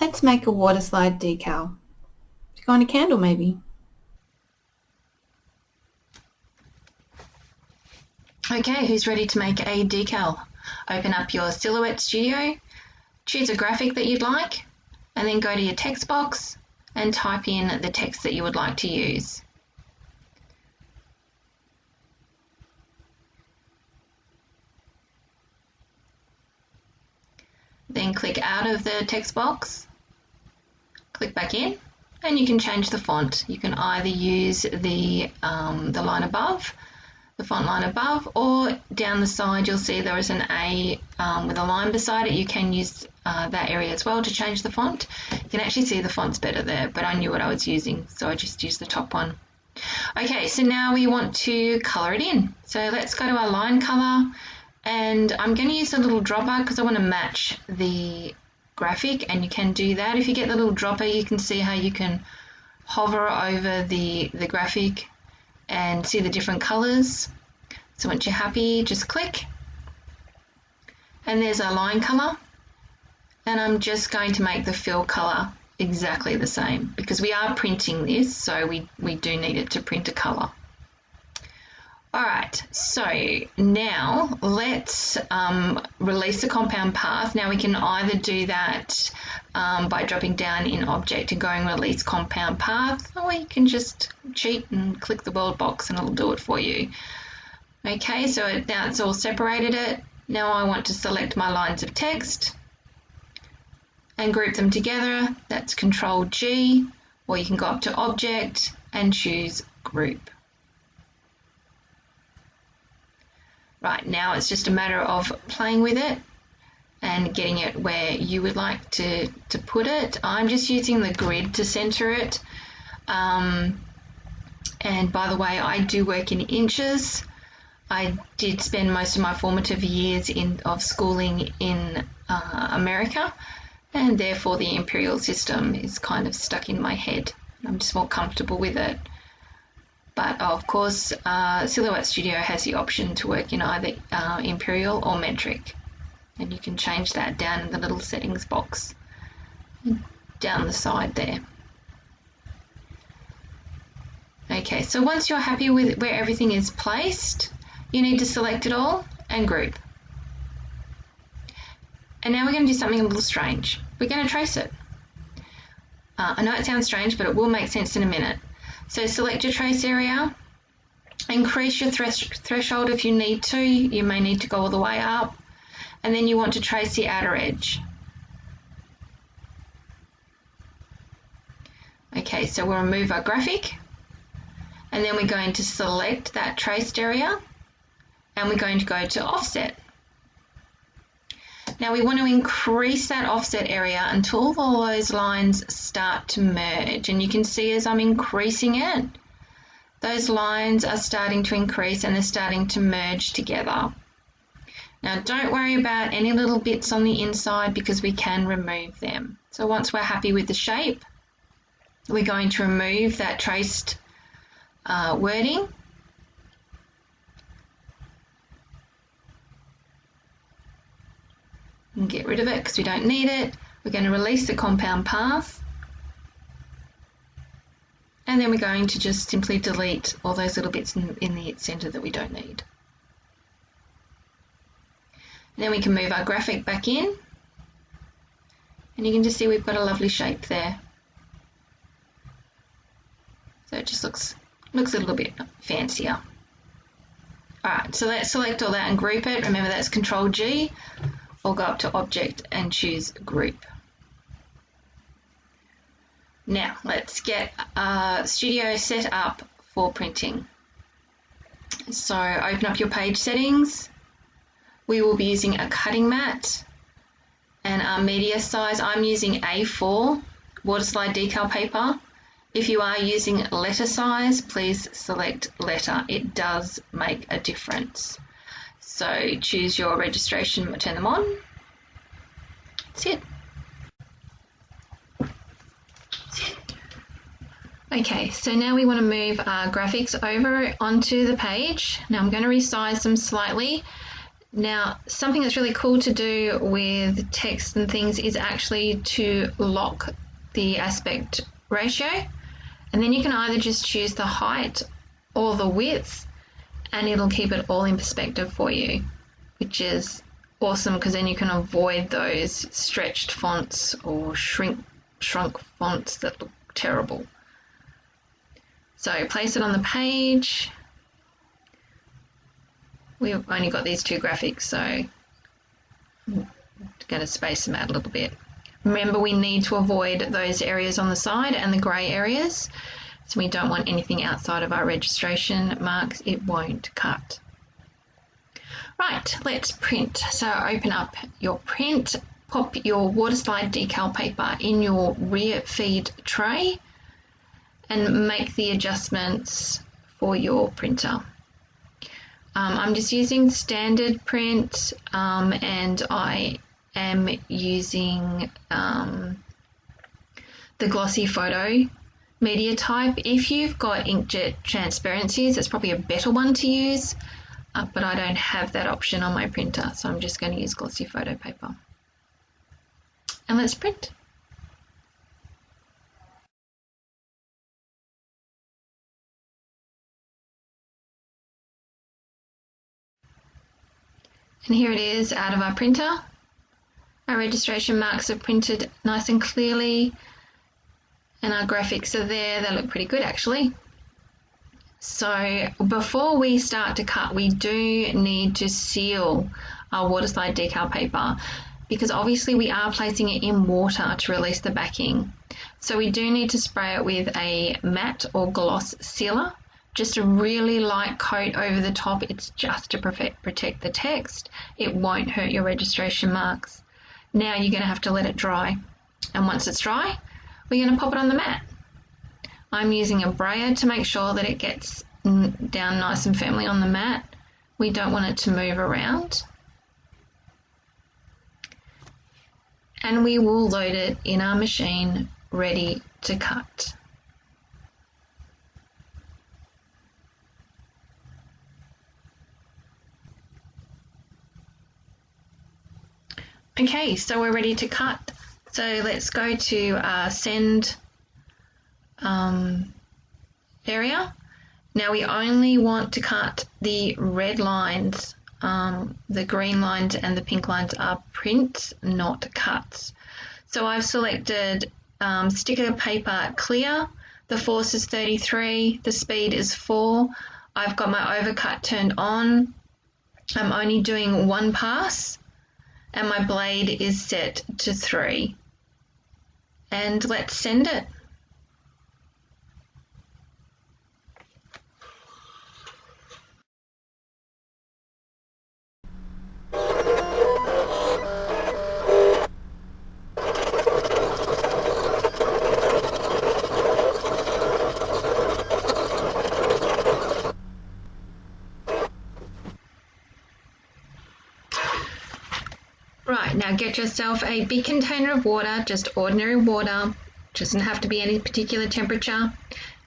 Let's make a water slide decal. To go on a candle maybe. Okay, who's ready to make a decal? Open up your Silhouette Studio, choose a graphic that you'd like, and then go to your text box and type in the text that you would like to use. Then click out of the text box, click back in, and you can change the font. You can either use the line above, the font line above, or down the side you'll see there is an A with a line beside it. You can use that area as well to change the font. You can actually see the font's better there, but I knew what I was using, so I just used the top one. Okay, so now we want to colour it in. So let's go to our line colour, and I'm going to use a little dropper because I want to match the graphic, and you can do that. If you get the little dropper, you can see how you can hover over the graphic and see the different colours. So once you're happy, just click, and there's our line colour, and I'm just going to make the fill colour exactly the same because we are printing this, so we do need it to print a colour. Alright, so now let's release the compound path. Now we can either do that by dropping down in Object and going Release Compound Path, or you can just cheat and click the world box and it'll do it for you. Okay, so now it's all separated it. Now I want to select my lines of text and group them together. That's Control G, or you can go up to Object and choose Group. Right, now it's just a matter of playing with it and getting it where you would like to put it. I'm just using the grid to center it. And by the way, I do work in inches. I did spend most of my formative years of schooling in America, and therefore the imperial system is kind of stuck in my head. I'm just more comfortable with it. But of course, Silhouette Studio has the option to work in either imperial or metric. And you can change that down in the little settings box down the side there. Okay, so once you're happy with where everything is placed, you need to select it all and group. And now we're going to do something a little strange. We're going to trace it. I know it sounds strange, but it will make sense in a minute. So select your trace area, increase your threshold if you need to. You may need to go all the way up, and then you want to trace the outer edge. Okay, so we'll remove our graphic, and then we're going to select that traced area, and we're going to go to offset. Now we want to increase that offset area until all those lines start to merge, and you can see as I'm increasing it, those lines are starting to increase and they're starting to merge together. Now don't worry about any little bits on the inside because we can remove them. So once we're happy with the shape, we're going to remove that traced wording. And get rid of it because we don't need it. We're going to release the compound path, and then we're going to just simply delete all those little bits in the center that we don't need. And then we can move our graphic back in, and you can just see we've got a lovely shape there. So it just looks a little bit fancier. Alright, so let's select all that and group it. Remember that's Control G. Or go up to Object and choose Group. Now let's get Studio set up for printing. So open up your page settings. We will be using a cutting mat, and our media size, I'm using A4 Waterslide Decal Paper. If you are using letter size, please select letter. It does make a difference. So choose your registration, turn them on. That's it. Okay, so now we want to move our graphics over onto the page. Now I'm going to resize them slightly Now, something that's really cool to do with text and things is actually to lock the aspect ratio, and then you can either just choose the height or the width, and it'll keep it all in perspective for you, which is awesome because then you can avoid those stretched fonts or shrunk fonts that look terrible. So place it on the page. We've only got these two graphics, so I'm going to space them out a little bit. Remember, we need to avoid those areas on the side and the grey areas, so we don't want anything outside of our registration marks. It won't cut. Right, let's print. So open up your print, pop your Waterslide Decal paper in your rear feed tray and make the adjustments for your printer. I'm just using standard print and I am using the glossy photo media type. If you've got inkjet transparencies, that's probably a better one to use, but I don't have that option on my printer, so I'm just going to use glossy photo paper. And let's print. And here it is out of our printer. Our registration marks are printed nice and clearly, and our graphics are there. They look pretty good actually. So before we start to cut, we do need to seal our Waterslide Decal paper because obviously we are placing it in water to release the backing. So we do need to spray it with a matte or gloss sealer. Just a really light coat over the top. It's just to protect the text. It won't hurt your registration marks. Now you're going to have to let it dry. And once it's dry, we're going to pop it on the mat. I'm using a brayer to make sure that it gets down nice and firmly on the mat. We don't want it to move around. And we will load it in our machine ready to cut. Okay, so we're ready to cut. So let's go to our send area. Now we only want to cut the red lines. The green lines and the pink lines are print, not cuts. So I've selected sticker paper clear. The force is 33, the speed is 4. I've got my overcut turned on. I'm only doing one pass. And my blade is set to 3. And let's send it. Right, now get yourself a big container of water, just ordinary water, doesn't have to be any particular temperature,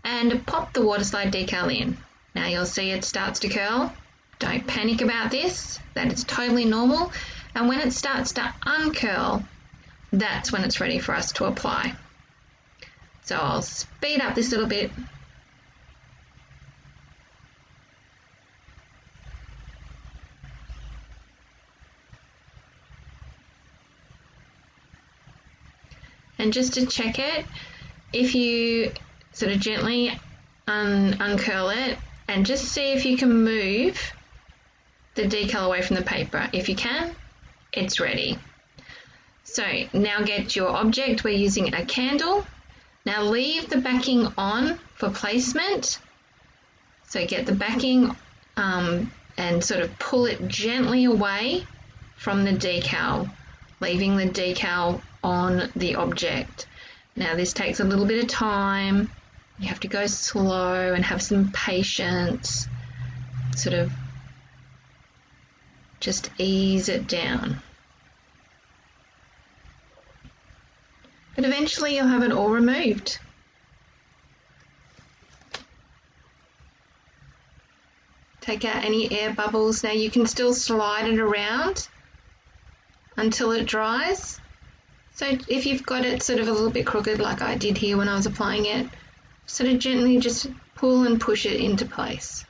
and pop the Waterslide Decal in. Now you'll see it starts to curl. Don't panic about this, that is totally normal, and when it starts to uncurl, that's when it's ready for us to apply. So I'll speed up this little bit. And just to check it, if you sort of gently uncurl it and just see if you can move the decal away from the paper. If you can, it's ready. So now get your object. We're using a candle. Now leave the backing on for placement. So get the backing and sort of pull it gently away from the decal, leaving the decal on the object. Now this takes a little bit of time. You have to go slow and have some patience. Sort of just ease it down. But eventually you'll have it all removed. Take out any air bubbles. Now you can still slide it around until it dries. So if you've got it sort of a little bit crooked like I did here when I was applying it, sort of gently just pull and push it into place.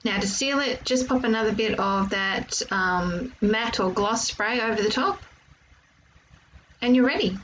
Now to seal it, just pop another bit of that matte or gloss spray over the top and you're ready.